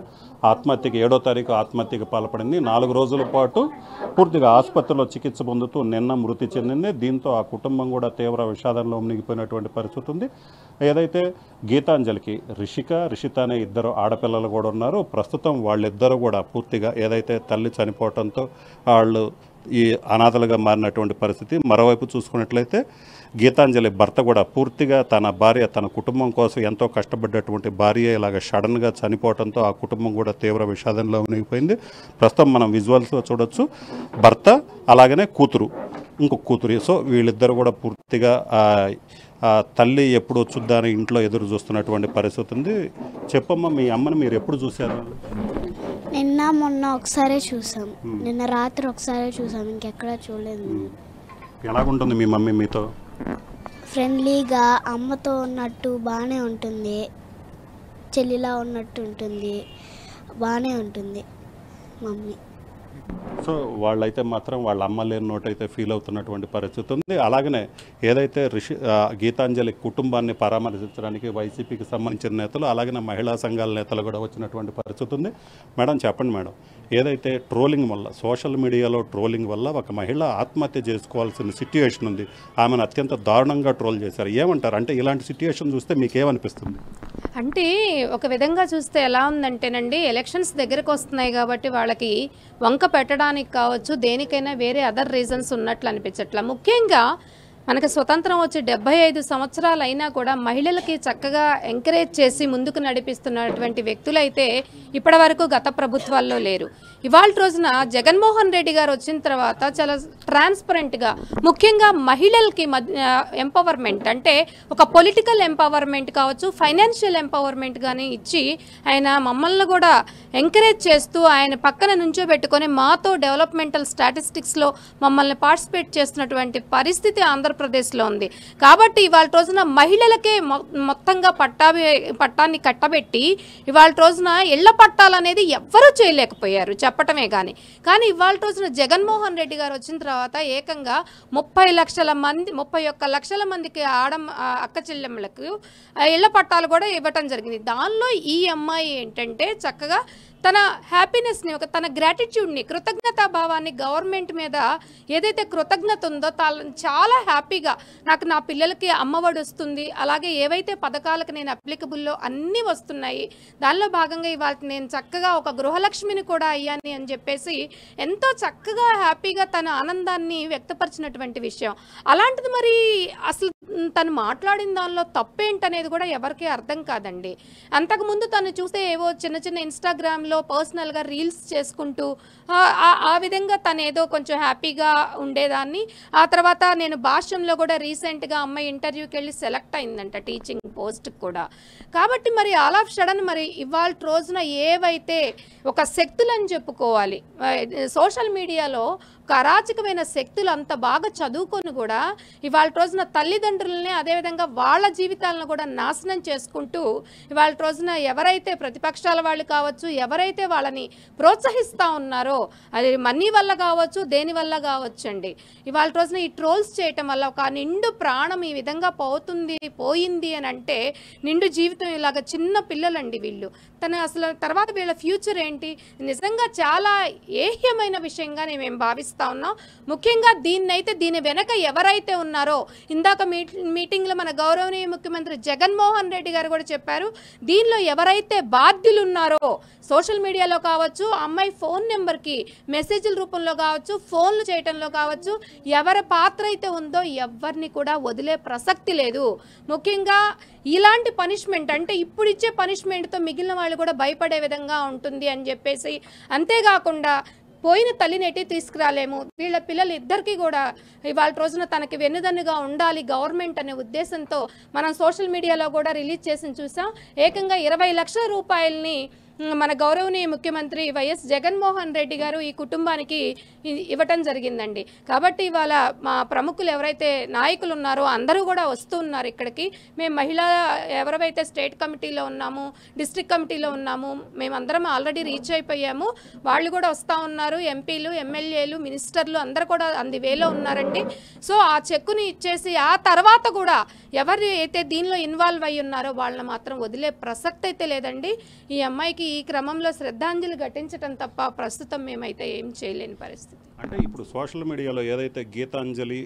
ఆత్మహత్యకి 7వ తారీఖు ఆత్మహత్యకి పాల్పడింది. 4 రోజుల పాటు పూర్తిగా ఆసుపత్రిలో చికిత్స పొందుతూ నిన్న మృతి చెందింది. దీంతో ఆ కుటుంబం కూడా తీవ్ర విషాదంలో మునిగిపోయినటువంటి పరిస్థితి ఉంది. ఏదైతే గీతాంజలికి రిషిత అనే 2 ఆడపిల్లలు కూడా ఉన్నారు. ప్రస్తుతం వాళ్ళిద్దరూ కూడా పూర్తిగా ఏదైతే తల్లి చనిపోవడంతో వాళ్ళు ఈ అనాథలుగా మారినటువంటి పరిస్థితి. మరోవైపు చూసుకున్నట్లయితే గీతాంజలి భర్త కూడా పూర్తిగా తన భార్య, తన కుటుంబం కోసం ఎంతో కష్టపడ్డటువంటి భార్య ఇలాగ సడన్గా చనిపోవడంతో ఆ కుటుంబం కూడా తీవ్ర విషాదంలో మునిగిపోయింది. ప్రస్తుతం మనం విజువల్స్లో చూడొచ్చు భర్త అలాగనే ఇంకొక కూతురు. సో వీళ్ళిద్దరు కూడా పూర్తిగా తల్లి ఎప్పుడు వచ్చుద్దా అని ఇంట్లో ఎదురు చూస్తున్నటువంటి పరిస్థితి ఉంది. చెప్పమ్మా, మీ అమ్మని మీరు ఎప్పుడు చూశారు? మొన్న ఒకసారి చూసాం, నిన్న రాత్రి ఒకసారి చూసాం, ఇంకెక్కడా చూడలేదు. ఎలాగుంటుంది మీ మమ్మీ మీతో? ఫ్రెండ్లీగా అమ్మతో ఉన్నట్టు బాగానే ఉంటుంది, చెల్లిలా ఉన్నట్టు ఉంటుంది, బాగానే ఉంటుంది మమ్మీ. సో వాళ్ళైతే మాత్రం వాళ్ళ అమ్మ లేని నోటైతే ఫీల్ అవుతున్నటువంటి పరిస్థితి ఉంది. అలాగనే ఏదైతే గీతాంజలి కుటుంబాన్ని పరామర్శించడానికి వైసీపీకి సంబంధించిన నేతలు అలాగనే మహిళా సంఘాల నేతలు కూడా వచ్చినటువంటి పరిస్థితి ఉంది. మేడం చెప్పండి మేడం, ఏదైతే ట్రోలింగ్ వల్ల, సోషల్ మీడియాలో ట్రోలింగ్ వల్ల ఒక మహిళ ఆత్మహత్య చేసుకోవాల్సిన సిట్యుయేషన్ ఉంది, ఆమెను అత్యంత దారుణంగా ట్రోల్ చేశారు, ఏమంటారు? అంటే ఇలాంటి సిట్యుయేషన్ చూస్తే మీకేమనిపిస్తుంది? అంటే ఒక విధంగా చూస్తే ఎలా ఉందంటేనండి, ఎలక్షన్స్ దగ్గరకు వస్తున్నాయి కాబట్టి వాళ్ళకి వంక పెట్టడానికి కావచ్చు, దేనికైనా వేరే అదర్ రీజన్స్ ఉన్నట్లు అనిపించట్లా. ముఖ్యంగా మనకి స్వతంత్రం వచ్చి 75 సంవత్సరాలు అయినా కూడా మహిళలకి చక్కగా ఎంకరేజ్ చేసి ముందుకు నడిపిస్తున్నటువంటి వ్యక్తులైతే ఇప్పటి వరకు గత ప్రభుత్వాల్లో లేరు. ఇవాళ రోజున జగన్మోహన్ రెడ్డి గారు వచ్చిన తర్వాత చాలా ట్రాన్స్పరెంట్గా, ముఖ్యంగా మహిళలకి ఎంపవర్మెంట్ అంటే ఒక పొలిటికల్ ఎంపవర్మెంట్ కావచ్చు, ఫైనాన్షియల్ ఎంపవర్మెంట్ కానీ ఇచ్చి ఆయన మమ్మల్ని కూడా ఎంకరేజ్ చేస్తూ ఆయన పక్కన నుంచోబెట్టుకొని మాతో డెవలప్మెంటల్ స్టాటిస్టిక్స్లో మమ్మల్ని పార్టిసిపేట్ చేస్తున్నటువంటి పరిస్థితి ఆంధ్రప్రదేశ్లో ఉంది. కాబట్టి ఇవాళ రోజున మహిళలకే మొత్తంగా పట్టాన్ని కట్టబెట్టి ఇవాళ రోజున ఇళ్ల పట్టాలనేది ఎవ్వరూ చేయలేకపోయారు చెప్పటమే కానీ ఇవాళ రోజున జగన్మోహన్ రెడ్డి గారు వచ్చిన తర్వాత ఏకంగా 31 లక్షల మందికి అక్క చెల్లెమ్మలకు ఇళ్ల పట్టాలు కూడా ఇవ్వటం జరిగింది. దానిలో ఈ అమ్మాయి ఏంటంటే చక్కగా తన హ్యాపీనెస్ని, తన గ్రాటిట్యూడ్ని, కృతజ్ఞతాభావాన్ని గవర్నమెంట్ మీద ఏదైతే కృతజ్ఞత ఉందో చాలా హ్యాపీగా నాకు నా పిల్లలకి అమ్మఒడి వస్తుంది, అలాగే ఏవైతే పథకాలకు నేను అప్లికబుల్లో అన్నీ వస్తున్నాయి, దానిలో భాగంగా ఇవాళ నేను చక్కగా ఒక గృహలక్ష్మిని కూడా అయ్యాను అని చెప్పేసి ఎంతో చక్కగా హ్యాపీగా తన ఆనందాన్ని వ్యక్తపరిచినటువంటి విషయం. అలాంటిది మరి అసలు తను మాట్లాడిన దానిలో తప్పేంటనేది కూడా ఎవరికీ అర్థం కాదండి. అంతకుముందు తను చూస్తే ఏవో చిన్న ఇన్స్టాగ్రామ్లో పర్సనల్గా రీల్స్ చేసుకుంటూ ఆ విధంగా తను ఏదో కొంచెం హ్యాపీగా ఉండేదాన్ని. ఆ తర్వాత నేను భాష్యంలో కూడా రీసెంట్గా అమ్మాయి ఇంటర్వ్యూకి వెళ్ళి సెలెక్ట్ అయిందంట టీచింగ్ పోస్ట్కి కూడా. కాబట్టి మరి ఆల్ ఆఫ్ సడన్ మరి ఇవాళ రోజున ఏవైతే ఒక శక్తులని చెప్పుకోవాలి. సోషల్ మీడియాలో ఒక అరాచకమైన శక్తులు అంత బాగా చదువుకొని కూడా ఇవాళ రోజున తల్లిదండ్రులని అదేవిధంగా వాళ్ళ జీవితాలను కూడా నాశనం చేసుకుంటూ ఇవాళ రోజున ఎవరైతే ప్రతిపక్షాల వాళ్ళు కావచ్చు, ఎవరైతే వాళ్ళని ప్రోత్సహిస్తూ ఉన్నారో అది మనీ వల్ల కావచ్చు, దేని వల్ల కావచ్చు అండి, ఇవాళ రోజున ఈ ట్రోల్స్ చేయటం వల్ల ఒక నిండు ప్రాణం ఈ విధంగా పోయింది అని అంటే నిండు జీవితం ఇలాగ చిన్న పిల్లలండి వీళ్ళు. అసలు తర్వాత వీళ్ళ ఫ్యూచర్ ఏంటి? నిజంగా చాలా ఏహ్యమైన విషయంగా మేము భావిస్తా ఉన్నాం. ముఖ్యంగా దీని వెనక ఎవరైతే ఉన్నారో ఇందాక మీటింగ్లో మన గౌరవనీయ ముఖ్యమంత్రి జగన్మోహన్ రెడ్డి గారు కూడా చెప్పారు, దీనిలో ఎవరైతే బాధ్యులు ఉన్నారో సోషల్ మీడియాలో కావచ్చు, అమ్మాయి ఫోన్ నెంబర్కి మెసేజ్ల రూపంలో కావచ్చు, ఫోన్లు చేయటంలో కావచ్చు, ఎవరి పాత్ర అయితే ఉందో ఎవరిని కూడా వదిలే ప్రసక్తి లేదు. ముఖ్యంగా ఇలాంటి పనిష్మెంట్ అంటే ఇప్పుడు ఇచ్చే పనిష్మెంట్తో మిగిలిన వాళ్ళు కూడా భయపడే విధంగా ఉంటుంది అని చెప్పేసి, అంతేకాకుండా పోయిన తల్లిని ఎట్టి తీసుకురాలేము, వీళ్ళ పిల్లలు ఇద్దరికి కూడా ఇవాళ రోజున తనకి వెన్నుదన్నుగా ఉండాలి గవర్నమెంట్ అనే ఉద్దేశంతో మనం సోషల్ మీడియాలో కూడా రిలీజ్ చేసి చూసాం. ఏకంగా 20 లక్షల రూపాయలని మన గౌరవనీయ ముఖ్యమంత్రి వైఎస్ జగన్మోహన్ రెడ్డి గారు ఈ కుటుంబానికి ఇవ్వటం జరిగిందండి. కాబట్టి ఇవాళ మా ప్రముఖులు ఎవరైతే నాయకులు ఉన్నారో అందరూ కూడా వస్తూ ఉన్నారు ఇక్కడికి. మేము మహిళా ఎవరైతే స్టేట్ కమిటీలో ఉన్నాము, డిస్ట్రిక్ట్ కమిటీలో ఉన్నాము, మేమందరం ఆల్రెడీ రీచ్ అయిపోయాము. వాళ్ళు కూడా వస్తూ ఉన్నారు, ఎంపీలు, ఎమ్మెల్యేలు, మినిస్టర్లు అందరూ కూడా అంది వేలో ఉన్నారండి. సో ఆ చెక్కుని ఇచ్చేసి ఆ తర్వాత కూడా ఎవరు అయితే దీనిలో ఇన్వాల్వ్ అయ్యి ఉన్నారో వాళ్ళని మాత్రం వదిలే ప్రసక్తి అయితే లేదండి. ఈ అమ్మాయికి ఈ క్రమంలో శ్రద్ధాంజలి ఘటించడం తప్ప ప్రస్తుతం మేమైతే ఏం చేయలేని పరిస్థితి. అంటే ఇప్పుడు సోషల్ మీడియాలో ఏదైతే గీతాంజలి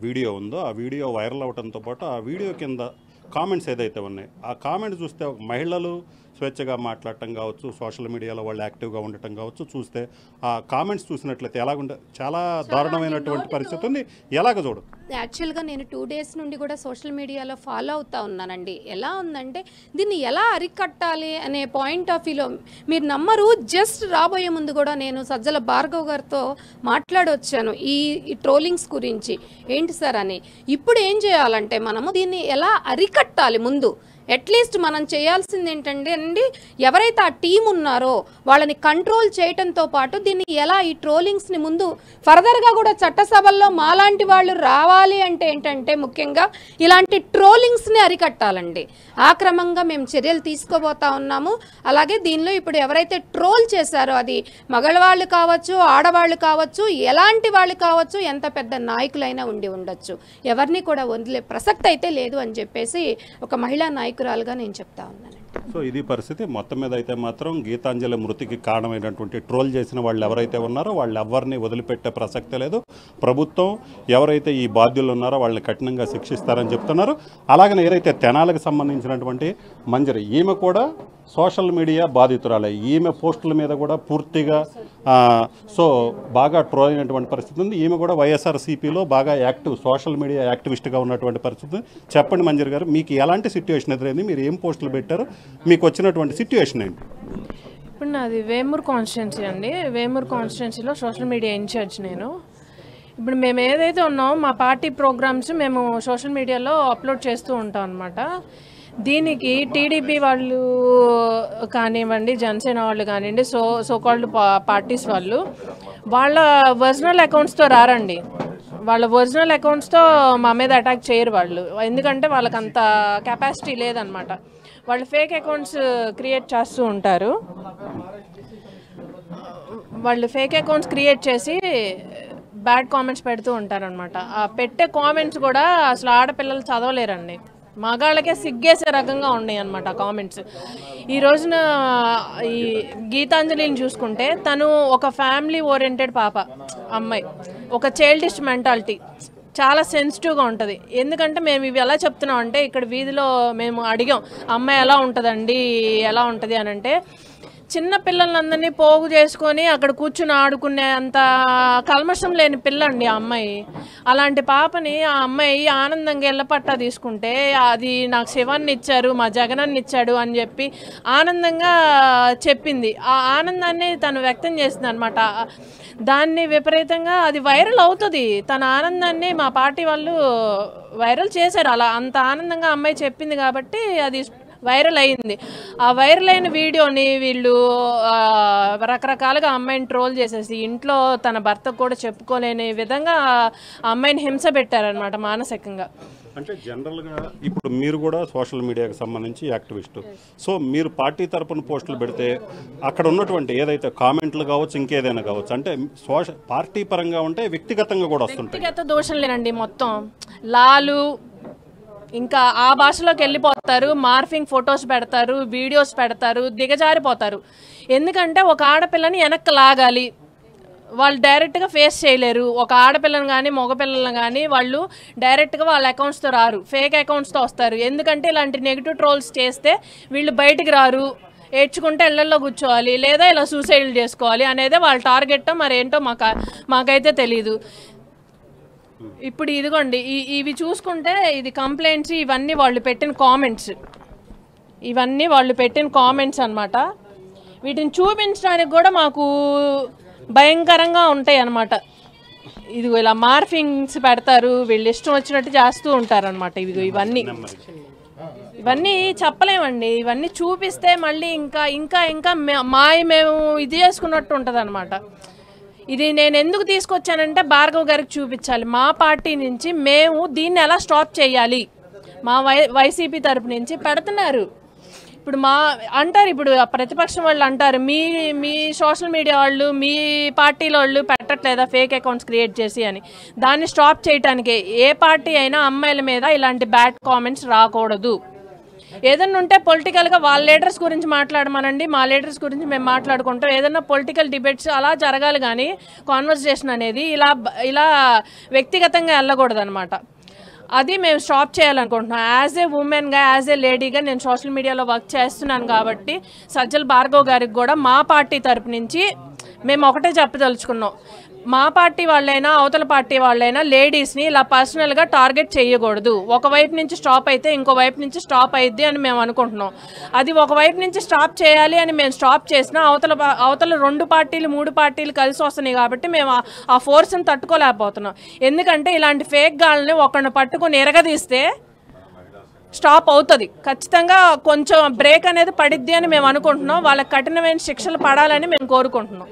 వీడియో ఉందో ఆ వీడియో వైరల్ అవడంతో పాటు ఆ వీడియో కింద కామెంట్స్ ఏదైతే ఉన్నాయి ఆ కామెంట్స్ చూస్తే మహిళలు స్వేచ్ఛగా మాట్లాడటం కావచ్చు, సోషల్ మీడియాలో వాళ్ళు యాక్టివ్గా ఉండటం కావచ్చు, చూస్తే ఆ కామెంట్స్ చూసినట్లయితే ఎలాగుంటే చాలా దారుణమైనటువంటి పరిస్థితి ఉంది. ఎలాగ చూడు, యాక్చువల్గా నేను 2 days నుండి కూడా సోషల్ మీడియాలో ఫాలో అవుతా ఉన్నానండి. ఎలా ఉందంటే దీన్ని ఎలా అరికట్టాలి అనే పాయింట్ ఆఫ్ వ్యూలో మీరు నమ్మరు, జస్ట్ రాబోయే ముందు కూడా నేను సజ్జల భార్గవ్ గారితో మాట్లాడొచ్చాను ఈ ట్రోలింగ్స్ గురించి. ఏంటి సార్ అని, ఇప్పుడు ఏం చేయాలంటే మనము దీన్ని ఎలా అరికట్టాలి ముందు అట్లీస్ట్ మనం చేయాల్సింది ఏంటంటే అండి, ఎవరైతే ఆ టీం ఉన్నారో వాళ్ళని కంట్రోల్ చేయటంతో పాటు దీన్ని ఎలా ఈ ట్రోలింగ్స్ని ముందు ఫర్దర్గా కూడా చట్టసభల్లో మాలాంటి వాళ్ళు రావాలి అంటే ఏంటంటే ముఖ్యంగా ఇలాంటి ట్రోలింగ్స్ని అరికట్టాలండి. ఆ క్రమంగా మేము చర్యలు తీసుకోబోతా ఉన్నాము. అలాగే దీనిలో ఇప్పుడు ఎవరైతే ట్రోల్ చేశారో అది మగవాళ్ళు కావచ్చు, ఆడవాళ్ళు కావచ్చు, ఎలాంటి వాళ్ళు కావచ్చు, ఎంత పెద్ద నాయకులైనా ఉండొచ్చు, ఎవరిని కూడా వదిలే ప్రసక్తి అయితే లేదు అని చెప్పేసి ఒక మహిళా నాయకురాలుగా నేను చెప్తా ఉన్నాను. సో ఇది పరిస్థితి. మొత్తం మీద అయితే మాత్రం గీతాంజలి మృతికి కారణమైనటువంటి ట్రోల్ చేసిన వాళ్ళు ఎవరైతే ఉన్నారో వాళ్ళు ఎవరిని వదిలిపెట్టే ప్రసక్తే లేదు. ప్రభుత్వం ఎవరైతే ఈ బాధ్యులు ఉన్నారో వాళ్ళని కఠినంగా శిక్షిస్తారని చెప్తున్నారు. అలాగనే ఏదైతే తెనాలకు సంబంధించినటువంటి మంజరి, ఈమె కూడా సోషల్ మీడియా బాధితురాలే. ఈమె పోస్టుల మీద కూడా పూర్తిగా సో బాగా ట్రోల్ అయినటువంటి పరిస్థితి ఉంది. ఈమె కూడా వైఎస్ఆర్సీపీలో బాగా యాక్టివ్, సోషల్ మీడియా యాక్టివిస్ట్గా ఉన్నటువంటి పరిస్థితి. చెప్పండి మంజరి గారు, మీకు ఎలాంటి సిట్యుయేషన్ ఎదురైంది, మీరు ఏం పోస్టులు పెట్టారు, మీకు వచ్చినటువంటి సిట్యుయేషన్ ఏంటి? ఇప్పుడు నాది వేమూరు కాన్స్టిట్యున్సీ అండి. వేమూరు కాన్స్టిట్యున్సీలో సోషల్ మీడియా ఇన్ఛార్జ్ నేను. ఇప్పుడు మేము ఏదైతే ఉన్నామో మా పార్టీ ప్రోగ్రామ్స్ మేము సోషల్ మీడియాలో అప్లోడ్ చేస్తూ ఉంటాం అనమాట. దీనికి టీడీపీ వాళ్ళు కానివ్వండి, జనసేన వాళ్ళు కానివ్వండి, సోకాల్డ్ పార్టీస్ వాళ్ళు వాళ్ళ ఒరిజినల్ అకౌంట్స్తో రారండి. వాళ్ళ ఒరిజినల్ అకౌంట్స్తో మా మీద అటాక్ చేయరు వాళ్ళు, ఎందుకంటే వాళ్ళకి అంత కెపాసిటీ లేదనమాట. వాళ్ళు ఫేక్ అకౌంట్స్ క్రియేట్ చేస్తూ ఉంటారు. వాళ్ళు ఫేక్ అకౌంట్స్ క్రియేట్ చేసి బ్యాడ్ కామెంట్స్ పెడుతూ ఉంటారనమాట. ఆ పెట్టే కామెంట్స్ కూడా అసలు ఆడపిల్లలు చదవలేరండి, మగాళ్ళకే సిగ్గేసే రకంగా ఉన్నాయి అన్నమాట ఆ కామెంట్స్. ఈ రోజున ఈ గీతాంజలిని చూసుకుంటే తను ఒక ఫ్యామిలీ ఓరియంటెడ్ పాప, అమ్మాయి, ఒక చైల్డిష్ మెంటాలిటీ, చాలా సెన్సిటివ్గా ఉంటుంది. ఎందుకంటే మేము ఇవి ఎలా చెప్తున్నాం అంటే ఇక్కడ వీధిలో మేము అడిగాం అమ్మాయి ఎలా ఉంటుందండి, ఎలా ఉంటుంది అని అంటే చిన్న పిల్లలందరినీ పోగు చేసుకొని అక్కడ కూర్చుని ఆడుకునే అంత కల్మషం లేని పిల్ల అండి ఆ అమ్మాయి. అలాంటి పాపని ఆ అమ్మాయి ఆనందంగా ఇళ్ళపట్టా తీసుకుంటే అది నాకు శివాన్ని ఇచ్చారు, మా జగనాన్ని ఇచ్చాడు అని చెప్పి ఆనందంగా చెప్పింది. ఆ ఆనందాన్ని తను వ్యక్తం చేసింది అనమాట. దాన్ని విపరీతంగా అది వైరల్ అవుతుంది. తన ఆనందాన్ని మా పార్టీ వాళ్ళు వైరల్ చేశారు. అలా అంత ఆనందంగా అమ్మాయి చెప్పింది కాబట్టి అది వైరల్ అయింది. ఆ వైరల్ అయిన వీడియోని వీళ్ళు రకరకాలుగా అమ్మాయిని ట్రోల్ చేసేసి ఇంట్లో తన భర్తకు కూడా చెప్పుకోలేని విధంగా ఆ అమ్మాయిని హింస పెట్టారనమాట మానసికంగా. అంటే జనరల్గా ఇప్పుడు మీరు కూడా సోషల్ మీడియాకి సంబంధించి యాక్టివిస్టు, సో మీరు పార్టీ తరపున పోస్టులు పెడితే అక్కడ ఉన్నటువంటి ఏదైతే కామెంట్లు కావచ్చు ఇంకేదైనా కావచ్చు అంటే పార్టీ పరంగా ఉంటే వ్యక్తిగతంగా కూడా వస్తుంటాయి. వ్యక్తిగత దోషం లేనండి, మొత్తం లాలు ఇంకా ఆ భాషలోకి వెళ్ళిపోతారు, మార్ఫింగ్ ఫొటోస్ పెడతారు, వీడియోస్ పెడతారు, దిగజారిపోతారు. ఎందుకంటే ఒక ఆడపిల్లని వెనక్కి లాగాలి, వాళ్ళు డైరెక్ట్గా ఫేస్ చేయలేరు. ఒక ఆడపిల్లని కానీ మగపిల్లలను కానీ వాళ్ళు డైరెక్ట్గా వాళ్ళ అకౌంట్స్తో రారు, ఫేక్ అకౌంట్స్తో వస్తారు. ఎందుకంటే ఇలాంటి నెగిటివ్ ట్రోల్స్ చేస్తే వీళ్ళు బయటికి రారు, ఏడ్చుకుంటే ఇళ్లలో కూర్చోవాలి లేదా ఇలా సూసైడ్లు చేసుకోవాలి అనేదే వాళ్ళ టార్గెట్. మరేంటో మాకైతే తెలీదు. ఇప్పుడు ఇదిగోండి ఇవి చూసుకుంటే ఇది కంప్లైంట్స్, ఇవన్నీ వాళ్ళు పెట్టిన కామెంట్స్ అన్నమాట. వీటిని చూపించడానికి కూడా మాకు భయంకరంగా ఉంటాయి అన్నమాట. ఇది ఇలా మార్ఫింగ్స్ పెడతారు, వీళ్ళు ఇష్టం వచ్చినట్టు చేస్తూ ఉంటారు అనమాట. ఇవన్నీ చెప్పలేమండి. ఇవన్నీ చూపిస్తే మళ్ళీ ఇంకా ఇంకా ఇంకా మేము ఇది చేసుకున్నట్టు ఉంటుంది అనమాట. ఇది నేను ఎందుకు తీసుకొచ్చానంటే భార్గవ్ గారికి చూపించాలి. మా పార్టీ నుంచి మేము దీన్ని ఎలా స్టాప్ చేయాలి, మా వైసీపీ తరపు నుంచి పెడుతున్నారు. ఇప్పుడు ఇప్పుడు ప్రతిపక్షం వాళ్ళు అంటారు మీ సోషల్ మీడియా వాళ్ళు మీ పార్టీల వాళ్ళు పెట్టట్లేదా ఫేక్ అకౌంట్స్ క్రియేట్ చేసి అని. దాన్ని స్టాప్ చేయడానికి ఏ పార్టీ అయినా అమ్మాయిల మీద ఇలాంటి బ్యాడ్ కామెంట్స్ రాకూడదు. ఏదన్నా ఉంటే పొలిటికల్గా వాళ్ళ లీడర్స్ గురించి మాట్లాడమనండి, మా లీడర్స్ గురించి మేము మాట్లాడుకుంటాం. ఏదన్నా పొలిటికల్ డిబేట్స్ అలా జరగాలి కానీ కాన్వర్సేషన్ అనేది ఇలా వ్యక్తిగతంగా వెళ్ళకూడదు అనమాట. అది మేము స్టాప్ చేయాలనుకుంటున్నాం. యాజ్ ఏ ఉమెన్గా, యాజ్ ఏ లేడీగా నేను సోషల్ మీడియాలో వర్క్ చేస్తున్నాను కాబట్టి సజ్జల భార్గవ్ గారికి కూడా మా పార్టీ తరపు నుంచి మేము ఒకటే చెప్పదలుచుకున్నాం. మా పార్టీ వాళ్ళైనా అవతల పార్టీ వాళ్ళైనా లేడీస్ని ఇలా పర్సనల్గా టార్గెట్ చేయకూడదు. ఒకవైపు నుంచి స్టాప్ అయితే ఇంకో వైపు నుంచి స్టాప్ అయ్యిద్ది అని మేము అనుకుంటున్నాం. అది ఒకవైపు నుంచి స్టాప్ చేయాలి అని మేము స్టాప్ చేసినా అవతల 2 పార్టీలు 3 పార్టీలు కలిసి వస్తున్నాయి కాబట్టి మేము ఆ ఫోర్స్ని తట్టుకోలేకపోతున్నాం. ఎందుకంటే ఇలాంటి ఫేక్ గాళ్ళని ఒకరిని పట్టుకుని ఎరగదీస్తే స్టాప్ అవుతుంది. ఖచ్చితంగా కొంచెం బ్రేక్ అనేది పడిద్ది అని మేము అనుకుంటున్నాం. వాళ్ళకి కఠినమైన శిక్షలు పడాలని మేము కోరుకుంటున్నాం.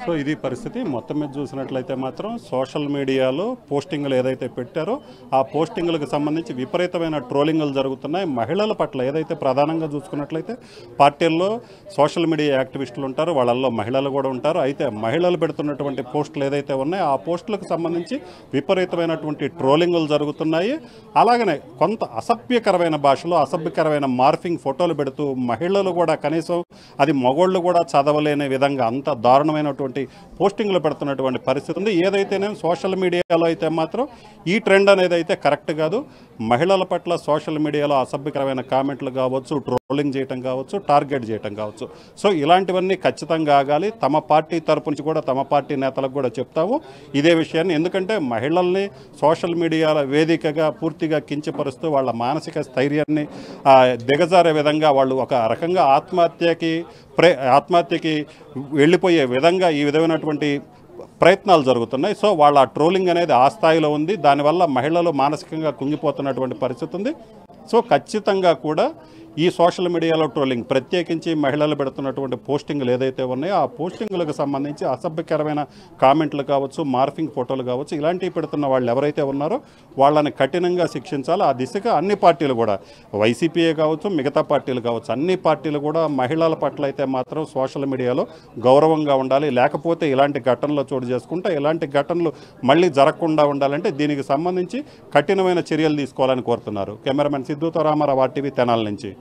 సో ఇది పరిస్థితి. మొత్తం మీద చూసినట్లయితే మాత్రం సోషల్ మీడియాలో పోస్టింగ్లు ఏదైతే పెట్టారో ఆ పోస్టింగ్లకు సంబంధించి విపరీతమైన ట్రోలింగ్లు జరుగుతున్నాయి. మహిళల పట్ల ఏదైతే ప్రధానంగా చూసుకున్నట్లయితే పార్టీల్లో సోషల్ మీడియా యాక్టివిస్టులు ఉంటారు, వాళ్ళల్లో మహిళలు కూడా ఉంటారు. అయితే మహిళలు పెడుతున్నటువంటి పోస్టులు ఏదైతే ఉన్నాయో ఆ పోస్టులకు సంబంధించి విపరీతమైనటువంటి ట్రోలింగ్లు జరుగుతున్నాయి. అలాగనే కొంత అసభ్యకరమైన భాషలో అసభ్యకరమైన మార్ఫింగ్ ఫోటోలు పెడుతూ మహిళలు కూడా కనీసం అది మగోళ్ళు కూడా చదవలేని విధంగా అంత దారుణమైనటువంటి పోస్టింగ్లు పెడుతున్నటువంటి పరిస్థితి ఉంది. ఏదైతేనే సోషల్ మీడియాలో అయితే మాత్రం ఈ ట్రెండ్ అనేది అయితే కరెక్ట్ కాదు. మహిళల పట్ల సోషల్ మీడియాలో అసభ్యకరమైన కామెంట్లు కావచ్చు, ట్రోలింగ్ చేయటం కావచ్చు, టార్గెట్ చేయటం కావచ్చు. సో ఇలాంటివన్నీ ఖచ్చితంగా ఆగాలి. తమ పార్టీ తరపు నుంచి కూడా తమ పార్టీ నేతలకు కూడా చెప్తాము ఇదే విషయాన్ని. ఎందుకంటే మహిళల్ని సోషల్ మీడియాల వేదికగా పూర్తిగా కించపరుస్తూ వాళ్ళ మానసిక స్థైర్యాన్ని దిగజారే విధంగా వాళ్ళు ఒక రకంగా ఆత్మహత్యకి వెళ్ళిపోయే విధంగా ఈ విధమైనటువంటి ప్రయత్నాలు జరుగుతున్నాయి. సో వాళ్ళ ట్రోలింగ్ అనేది ఆ స్థాయిలో ఉంది. దానివల్ల మహిళలు మానసికంగా కుంగిపోతున్నటువంటి పరిస్థితి ఉంది. సో ఖచ్చితంగా కూడా ఈ సోషల్ మీడియాలో ట్రోలింగ్ ప్రత్యేకించి మహిళలు పెడుతున్నటువంటి పోస్టింగ్లు ఏదైతే ఉన్నాయో ఆ పోస్టింగ్లకు సంబంధించి అసభ్యకరమైన కామెంట్లు కావచ్చు, మార్ఫింగ్ ఫోటోలు కావచ్చు, ఇలాంటివి పెడుతున్న వాళ్ళు ఎవరైతే ఉన్నారో వాళ్ళని కఠినంగా శిక్షించాలి. ఆ దిశగా అన్ని పార్టీలు కూడా వైసీపీయే కావచ్చు, మిగతా పార్టీలు కావచ్చు, అన్ని పార్టీలు కూడా మహిళల పట్ల అయితే మాత్రం సోషల్ మీడియాలో గౌరవంగా ఉండాలి. లేకపోతే ఇలాంటి ఘటనలు చోటు చేసుకుంటే ఇలాంటి ఘటనలు మళ్ళీ జరగకుండా ఉండాలంటే దీనికి సంబంధించి కఠినమైన చర్యలు తీసుకోవాలని కోరుతున్నారు. కెమెరామెన్ సిద్ధుతో రామారావు, RTV, తెనాలి నుంచి.